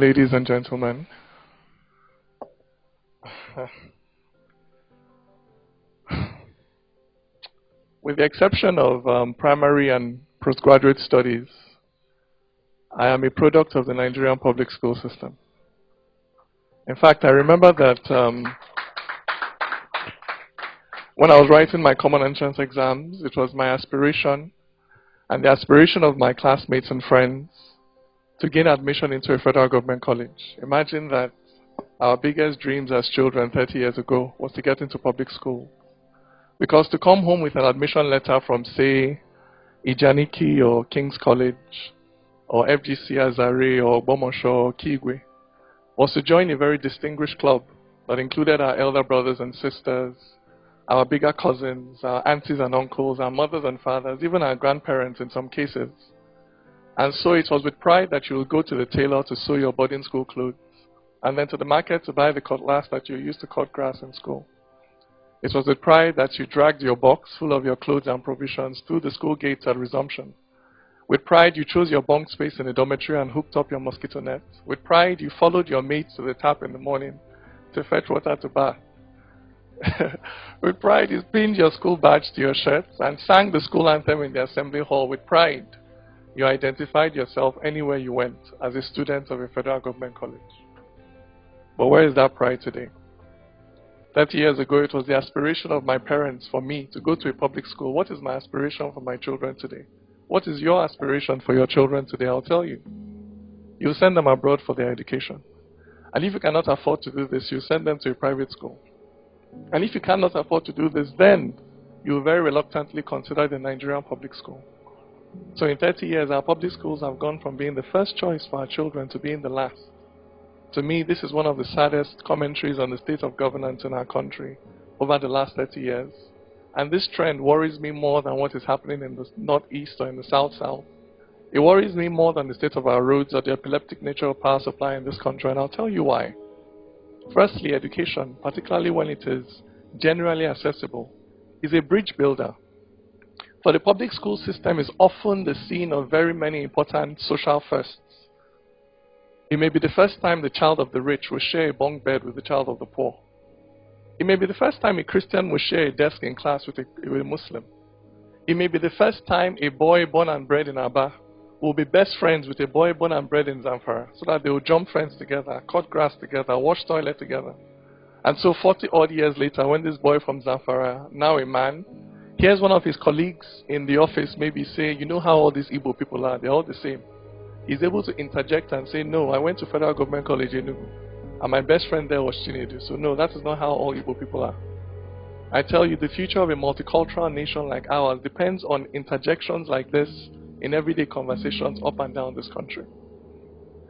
Ladies and gentlemen, with the exception of primary and postgraduate studies, I am a product of the Nigerian public school system. In fact, I remember that when I was writing my common entrance exams, it was my aspiration and the aspiration of my classmates and friends to gain admission into a federal government college. Imagine that our biggest dreams as children 30 years ago was to get into public school. Because to come home with an admission letter from, say, Ijaniki or King's College, or FGC Azare or Bomosho or Kigwe, was to join a very distinguished club that included our elder brothers and sisters, our bigger cousins, our aunties and uncles, our mothers and fathers, even our grandparents in some cases. And so it was with pride that you will go to the tailor to sew your boarding school clothes, and then to the market to buy the cutlass that you used to cut grass in school. It was with pride that you dragged your box full of your clothes and provisions through the school gates at resumption. With pride, you chose your bunk space in the dormitory and hooked up your mosquito net. With pride, you followed your mates to the tap in the morning to fetch water to bath. With pride, you pinned your school badge to your shirt and sang the school anthem in the assembly hall. With pride, you identified yourself anywhere you went as a student of a federal government college. But where is that pride today? 30 years ago, it was the aspiration of my parents for me to go to a public school. What is my aspiration for my children today? What is your aspiration for your children today? I'll tell you. You send them abroad for their education. And if you cannot afford to do this, you send them to a private school. And if you cannot afford to do this, then you will very reluctantly consider the Nigerian public school. So in 30 years, our public schools have gone from being the first choice for our children to being the last. To me, this is one of the saddest commentaries on the state of governance in our country over the last 30 years. And this trend worries me more than what is happening in the northeast or in the south-south. It worries me more than the state of our roads or the epileptic nature of power supply in this country, and I'll tell you why. Firstly, education, particularly when it is generally accessible, is a bridge builder. For the public school system is often the scene of very many important social firsts. It may be the first time the child of the rich will share a bunk bed with the child of the poor. It may be the first time a Christian will share a desk in class with a Muslim. It may be the first time a boy born and bred in Aba will be best friends with a boy born and bred in Zamfara, so that they will jump fence together, cut grass together, wash toilet together. And so 40 odd years later, when this boy from Zamfara, now a man, hears one of his colleagues in the office maybe say, you know how all these Igbo people are, they're all the same. He's able to interject and say, no, I went to Federal Government College in Enugu, and my best friend there was Chinedu. So no, that is not how all Igbo people are. I tell you, the future of a multicultural nation like ours depends on interjections like this in everyday conversations up and down this country.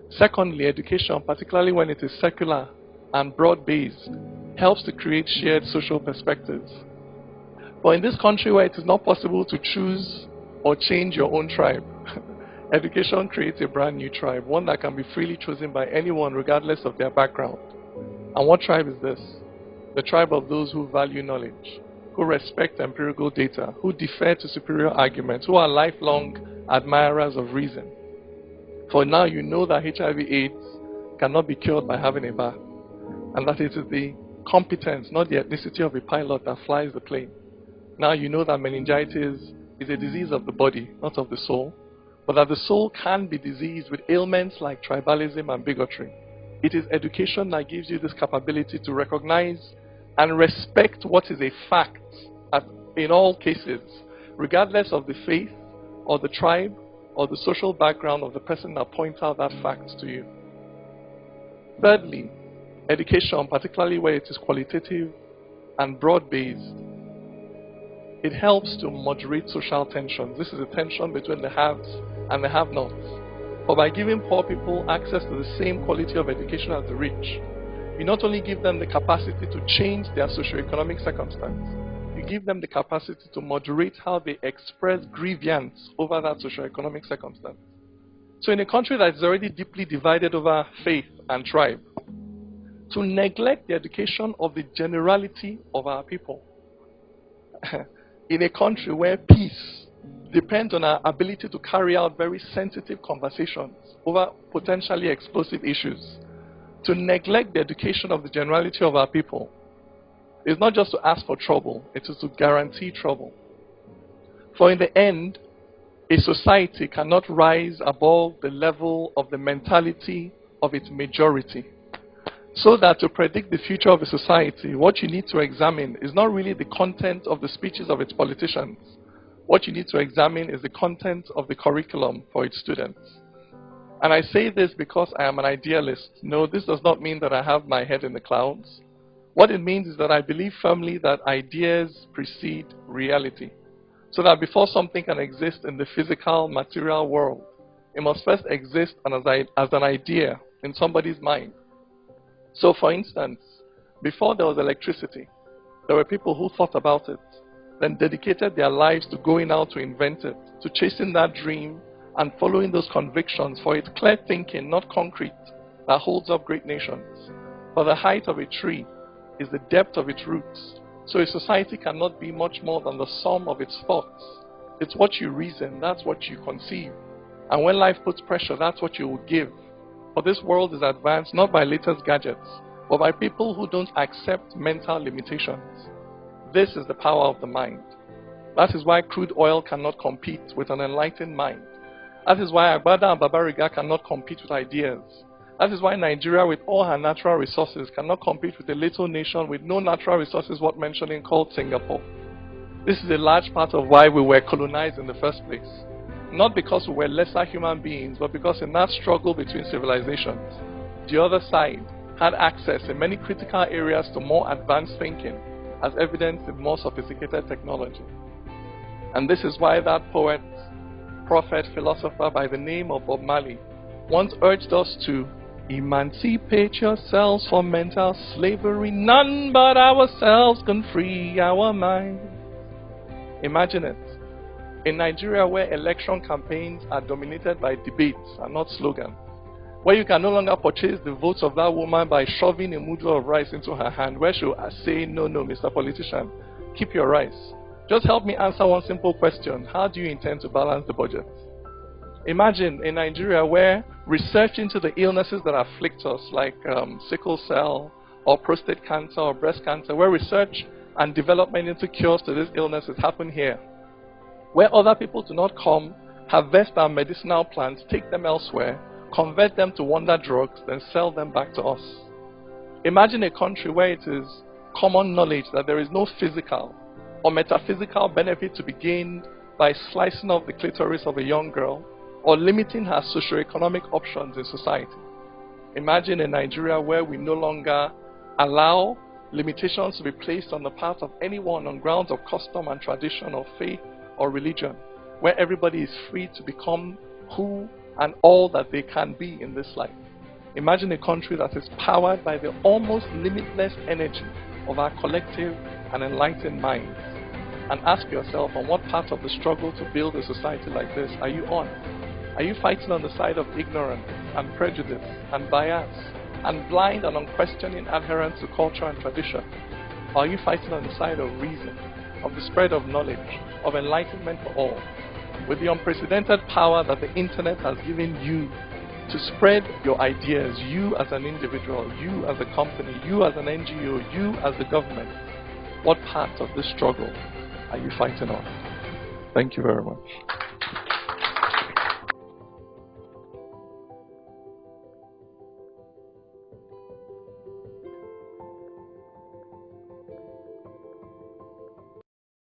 Secondly, education, particularly when it is secular and broad-based, helps to create shared social perspectives. But in this country where it is not possible to choose or change your own tribe, education creates a brand new tribe, one that can be freely chosen by anyone regardless of their background. And what tribe is this? The tribe of those who value knowledge, who respect empirical data, who defer to superior arguments, who are lifelong admirers of reason. For now you know that HIV/AIDS cannot be cured by having a bath, and that it is the competence, not the ethnicity of a pilot that flies the plane. Now you know that meningitis is a disease of the body, not of the soul, but that the soul can be diseased with ailments like tribalism and bigotry. It is education that gives you this capability to recognize and respect what is a fact in all cases, regardless of the faith or the tribe or the social background of the person that points out that fact to you. Thirdly, education, particularly where it is qualitative and broad-based, it helps to moderate social tensions. This is a tension between the haves and the have-nots. But by giving poor people access to the same quality of education as the rich, you not only give them the capacity to change their socioeconomic circumstance, you give them the capacity to moderate how they express grievance over that socioeconomic circumstance. So in a country that is already deeply divided over faith and tribe, to neglect the education of the generality of our people, in a country where peace depends on our ability to carry out very sensitive conversations over potentially explosive issues. To neglect the education of the generality of our people is not just to ask for trouble, it is to guarantee trouble. For in the end, a society cannot rise above the level of the mentality of its majority. So that to predict the future of a society, what you need to examine is not really the content of the speeches of its politicians. What you need to examine is the content of the curriculum for its students. And I say this because I am an idealist. No, this does not mean that I have my head in the clouds. What it means is that I believe firmly that ideas precede reality. So that before something can exist in the physical, material world, it must first exist as an idea in somebody's mind. So for instance, before there was electricity, there were people who thought about it, then dedicated their lives to going out to invent it, to chasing that dream and following those convictions, for it's clear thinking, not concrete, that holds up great nations. For the height of a tree is the depth of its roots. So a society cannot be much more than the sum of its thoughts. It's what you reason, that's what you conceive. And when life puts pressure, that's what you will give. For this world is advanced not by latest gadgets, but by people who don't accept mental limitations. This is the power of the mind. That is why crude oil cannot compete with an enlightened mind. That is why Agbada and Babariga cannot compete with ideas. That is why Nigeria, with all her natural resources, cannot compete with a little nation with no natural resources worth mentioning called Singapore. This is a large part of why we were colonized in the first place. Not because we were lesser human beings, but because in that struggle between civilizations, the other side had access in many critical areas to more advanced thinking, as evidenced in more sophisticated technology. And this is why that poet, prophet, philosopher by the name of Bob Marley once urged us to emancipate yourselves from mental slavery. None but ourselves can free our minds. Imagine it. In Nigeria, where election campaigns are dominated by debates and not slogans, where you can no longer purchase the votes of that woman by shoving a mudu of rice into her hand, where she'll say, no, Mr. Politician, keep your rice. Just help me answer one simple question. How do you intend to balance the budget? Imagine in Nigeria where research into the illnesses that afflict us, like sickle cell or prostate cancer or breast cancer, where research and development into cures to these illnesses happen here. Where other people do not come, harvest our medicinal plants, take them elsewhere, convert them to wonder drugs, then sell them back to us. Imagine a country where it is common knowledge that there is no physical or metaphysical benefit to be gained by slicing off the clitoris of a young girl or limiting her socioeconomic options in society. Imagine a Nigeria where we no longer allow limitations to be placed on the part of anyone on grounds of custom and tradition or faith or religion, where everybody is free to become who and all that they can be in this life. Imagine a country that is powered by the almost limitless energy of our collective and enlightened minds. And ask yourself, on what part of the struggle to build a society like this are you on? Are you fighting on the side of ignorance and prejudice and bias and blind and unquestioning adherence to culture and tradition? Or are you fighting on the side of reason, of the spread of knowledge, of enlightenment for all, with the unprecedented power that the internet has given you to spread your ideas, you as an individual, you as a company, you as an NGO, you as the government? What part of this struggle are you fighting on? Thank you very much.